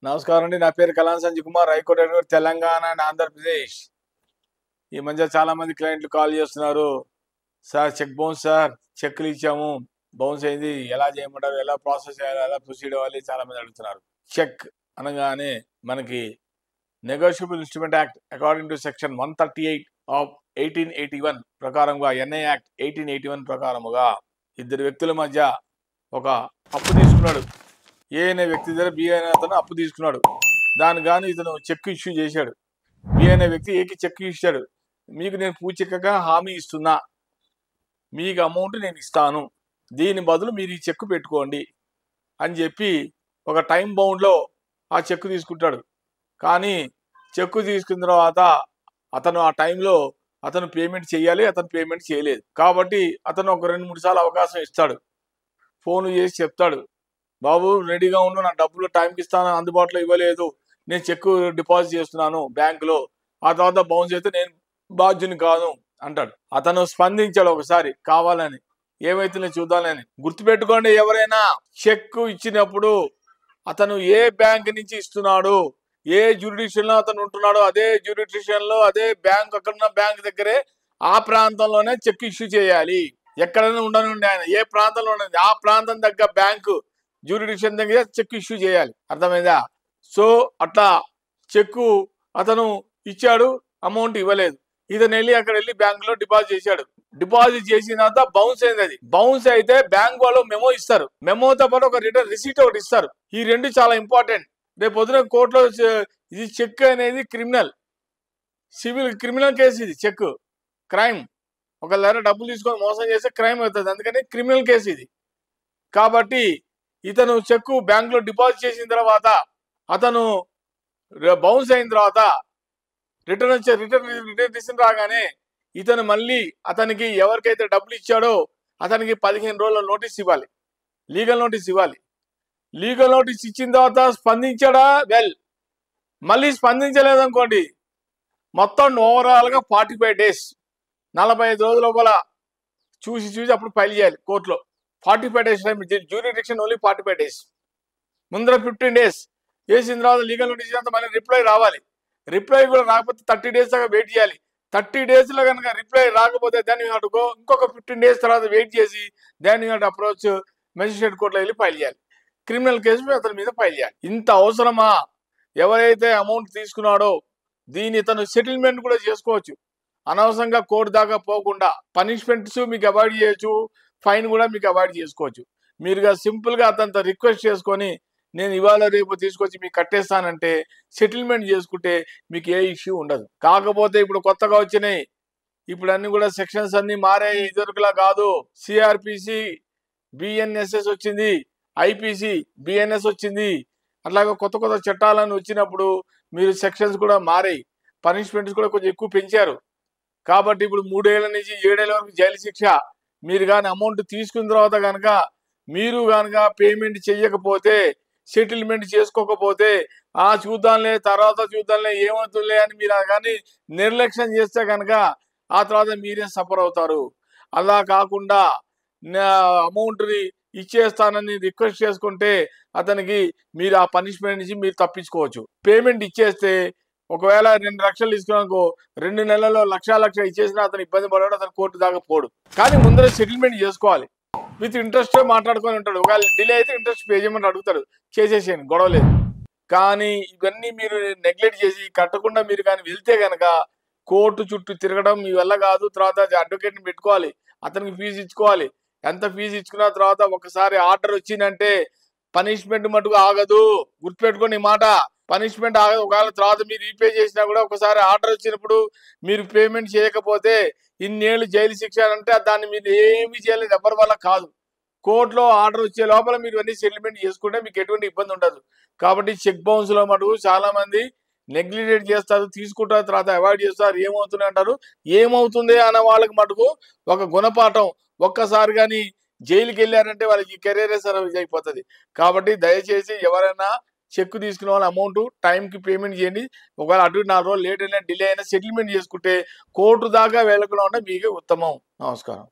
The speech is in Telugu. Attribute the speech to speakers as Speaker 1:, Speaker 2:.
Speaker 1: నమస్కారం అండి. నా పేరు Kalan Sanjay Kumar, high court advocate, Telangana and Andhra Pradesh. ఈ మధ్య చాలా మంది క్లయింట్లు కాల్ చేస్తున్నారు. సార్ చెక్ బౌన్స్ సార్, చెక్లు ఇచ్చాము, బౌన్స్ అయింది, ఎలా చేయమంటారు, ఎలా ప్రాసెస్ చేయాలి, ఎలా ప్రొసీడ్ అవ్వాలి, చాలా మంది అడుగుతున్నారు. చెక్ అనగానే మనకి negotiable instrument act according to section 138 of 1881 ప్రకారంగా, ఎన్ఐ యాక్ట్ 1881 ప్రకారముగా ఇద్దరు వ్యక్తుల మధ్య ఒక అప్పు తీసుకున్నాడు. ఏ అనే వ్యక్తి దగ్గర బి అనే అతను అప్పు తీసుకున్నాడు. దానికి గాను ఇతను చెక్ ఇష్యూ చేశాడు. బి అనే వ్యక్తి ఏకి చెక్ ఇచ్చాడు. మీకు నేను పూచికగా హామీ ఇస్తున్నా, మీకు అమౌంట్ నేను ఇస్తాను, దీని బదులు మీరు ఈ చెక్ పెట్టుకోండి అని చెప్పి ఒక టైం బౌండ్లో ఆ చెక్ తీసుకుంటాడు. కానీ చెక్ తీసుకున్న తర్వాత అతను ఆ టైంలో అతను పేమెంట్ చేయాలి, అతను పేమెంట్ చేయలేదు. కాబట్టి అతను ఒక 2-3 సార్లు అవకాశం ఇస్తాడు. ఫోన్ చేసి చెప్తాడు, బాబు రెడీగా ఉండు, నా డబ్బులు టైంకి ఇస్తాను, అందుబాటులో ఇవ్వలేదు, నేను చెక్ డిపాజిట్ చేస్తున్నాను బ్యాంకులో, ఆ తర్వాత బౌన్స్ అయితే నేను బాధ్యుని కాదు అంటాడు. అతను స్పందించాడు ఒకసారి కావాలని, ఏమైతే నేను చూద్దానని. గుర్తుపెట్టుకోండి, ఎవరైనా చెక్ ఇచ్చినప్పుడు అతను ఏ బ్యాంక్ నుంచి ఇస్తున్నాడు, ఏ జ్యూరిడిక్షన్ లో అతను ఉంటున్నాడో అదే జ్యూరిడిక్షన్ లో, అదే బ్యాంక్, అక్కడున్న బ్యాంక్ దగ్గరే ఆ ప్రాంతంలోనే చెక్ ఇష్యూ చేయాలి. ఎక్కడైనా ఉండనుండి ఆయన ఏ ప్రాంతంలో ఉండండి, ఆ ప్రాంతం దగ్గర బ్యాంకు జ్యూరిడిక్షన్ దగ్గర చెక్ ఇష్యూ చేయాలి. అర్థమైందా? సో అట్లా చెక్కు అతను ఇచ్చాడు, అమౌంట్ ఇవ్వలేదు. ఇతను అక్కడ వెళ్ళి బ్యాంక్ లో డిపాజిట్ చేశాడు. డిపాజిట్ చేసిన తర్వాత బౌన్స్ అయింది. అది బౌన్స్ అయితే బ్యాంక్ వాళ్ళు మెమో ఇస్తారు. మెమోతో పాటు ఒక రిటర్న్ రిసీట్ ఒకటి ఇస్తారు. ఈ రెండు చాలా ఇంపార్టెంట్. రేపు పొద్దున కోర్టులో ఇది చెక్ అనేది క్రిమినల్ కేసు. ఇది చెక్ క్రైమ్. ఒక డబ్బులు తీసుకొని మోసం చేస్తే క్రైమ్ అవుతుంది. అందుకని క్రిమినల్ కేసు ఇది. కాబట్టి ఇతను చెక్కు బ్యాంక్ లో డిపాజిట్ చేసిన తర్వాత అతను బౌన్స్ అయిన తర్వాత రిటర్న్ తీసిన రాగానే ఇతను మళ్ళీ అతనికి ఎవరికైతే డబ్బులు ఇచ్చాడో అతనికి 15 రోజుల నోటీస్ ఇవ్వాలి, లీగల్ నోటీస్ ఇవ్వాలి. లీగల్ నోటీస్ ఇచ్చిన తర్వాత స్పందించాడా? మళ్ళీ స్పందించలేదనుకోండి, మొత్తం ఓవరాల్ గా 45 డేస్, 45 రోజుల లోపల చూసి అప్పుడు ఫైల్ చేయాలి కోర్టులో. 45 days time, jurisdiction only 45 days. ముందర 15 డేస్ వేసిన తర్వాత లీగల్ నోటీస్ తర్వాత మళ్ళీ రిప్లై రావాలి. రిప్లై కూడా రాకపోతే 30 డేస్ దాకా వెయిట్ చేయాలి. 30 డేస్ లో కనుక రిప్లై రాకపోతే దాన్ని ఇంకొక 15 డేస్ తర్వాత వెయిట్ చేసి దాన్ని అప్రోచ్ మెజిస్ట్రేట్ కోర్టులో వెళ్ళి ఫైల్ చేయాలి. క్రిమినల్ కేసు అతని మీద ఫైల్ చేయాలి. ఇంత అవసరమా? ఎవరైతే అమౌంట్ తీసుకున్నాడో దీన్ని ఇతను సెటిల్మెంట్ కూడా చేసుకోవచ్చు. అనవసరంగా కోర్టు దాకా పోకుండా పనిష్మెంట్స్ మీకు అవాయిడ్ చేయొచ్చు, ఫైన్ కూడా మీకు అవాయిడ్ చేసుకోవచ్చు. మీరుగా సింపుల్ గా అతనితో రిక్వెస్ట్ చేసుకొని, నేను ఇవాళ రేపు తీసుకొచ్చి మీకు కట్టేస్తానంటే సెటిల్మెంట్ చేసుకుంటే మీకు ఏ ఇష్యూ ఉండదు. కాకపోతే ఇప్పుడు కొత్తగా వచ్చినాయి, ఇప్పుడు అన్ని కూడా సెక్షన్స్ అన్ని మారాయి. ఇదివరకులా కాదు. సిఆర్పిసి బిఎన్ఎస్ఎస్ వచ్చింది, ఐపీసీ బిఎన్ఎస్ వచ్చింది. అట్లాగే కొత్త కొత్త చట్టాలను వచ్చినప్పుడు మీరు సెక్షన్స్ కూడా మారాయి, పనిష్మెంట్స్ కూడా కొంచెం ఎక్కువ పెంచారు. కాబట్టి ఇప్పుడు 3 ఏళ్ల నుంచి 7 ఏళ్ల వరకు జైలు శిక్ష. మీరు కానీ అమౌంట్ తీసుకున్న తర్వాత కనుక మీరు కనుక పేమెంట్ చెయ్యకపోతే, సెటిల్మెంట్ చేసుకోకపోతే, చూద్దాంలే తర్వాత చూద్దాంలే ఏమవుతుందిలే అని మీరు కానీ నిర్లక్ష్యం చేస్తే కనుక ఆ తర్వాత మీరే సఫర్ అవుతారు. అలా కాకుండా అమౌంట్ని ఇచ్చేస్తానని రిక్వెస్ట్ చేసుకుంటే అతనికి మీరు ఆ పనిష్మెంట్ నుంచి మీరు తప్పించుకోవచ్చు. పేమెంట్ ఇచ్చేస్తే ఒకవేళ 2 లక్షలు తీసుకున్నాకో 2 నెలల్లో లక్ష ఇచ్చేసినా అతను ఇబ్బంది పడాడు, అతను కోర్టు దాకా పోడు. కానీ ముందర సెటిల్మెంట్ చేసుకోవాలి. విత్ ఇంట్రెస్ట్ మాట్లాడుకొని ఉంటాడు. ఒకవేళ డిలే అయితే ఇంట్రెస్ట్ పే చేయమని అడుగుతాడు, చేసేసేయండి, గొడవలేదు. కానీ ఇవన్నీ మీరు నెగ్లెక్ట్ చేసి కట్టకుండా మీరు కానీ వెళ్తే కనుక కోర్టు చుట్టూ తిరగడం మీ వల్ల కాదు. తర్వాత అడ్వకేట్ని పెట్టుకోవాలి, అతనికి ఫీజు ఇచ్చుకోవాలి. ఎంత ఫీజు ఇచ్చుకున్న తర్వాత ఒకసారి ఆర్డర్ వచ్చిందంటే పనిష్మెంట్ మటుకు ఆగదు. గుర్తుపెట్టుకోండి ఈ మాట, పనిష్మెంట్ ఆగదు. ఒకవేళ తర్వాత మీరు రీపే చేసినా కూడా ఒకసారి ఆర్డర్ వచ్చినప్పుడు మీరు పేమెంట్ చేయకపోతే ఇన్నేళ్ళు జైలు శిక్ష అంటే దాన్ని మీరు ఏమీ చేయలేదు, ఎవరి వల్ల కాదు. కోర్టులో ఆర్డర్ వచ్చే లోపల మీరు అన్ని సెటిల్మెంట్ చేసుకుంటే మీకు ఎటువంటి ఇబ్బంది ఉండదు. కాబట్టి చెక్ బౌన్స్ లో మటుకు చాలా మంది నెగ్లిజెంట్ చేస్తారు, తీసుకుంటారు, తర్వాత అవాయిడ్ చేస్తారు. ఏమవుతుంది అంటారు. ఏమవుతుంది అన్న వాళ్ళకి మటుకు ఒక గుణపాఠం. ఒక్కసారి కానీ జైలుకి వెళ్ళారంటే వాళ్ళకి కెరీర్ సర్వీస్ అయిపోతుంది. కాబట్టి దయచేసి ఎవరైనా చెక్ తీసుకున్న వాళ్ళ అమౌంట్ టైంకి పేమెంట్ చేయండి. ఒకవేళ అటు 4 రోజులు లేట్ అయినా డిలే అయినా సెటిల్మెంట్ చేసుకుంటే కోర్టు దాకా వెళ్ళకుండా ఉంటే మీకే ఉత్తమం. నమస్కారం.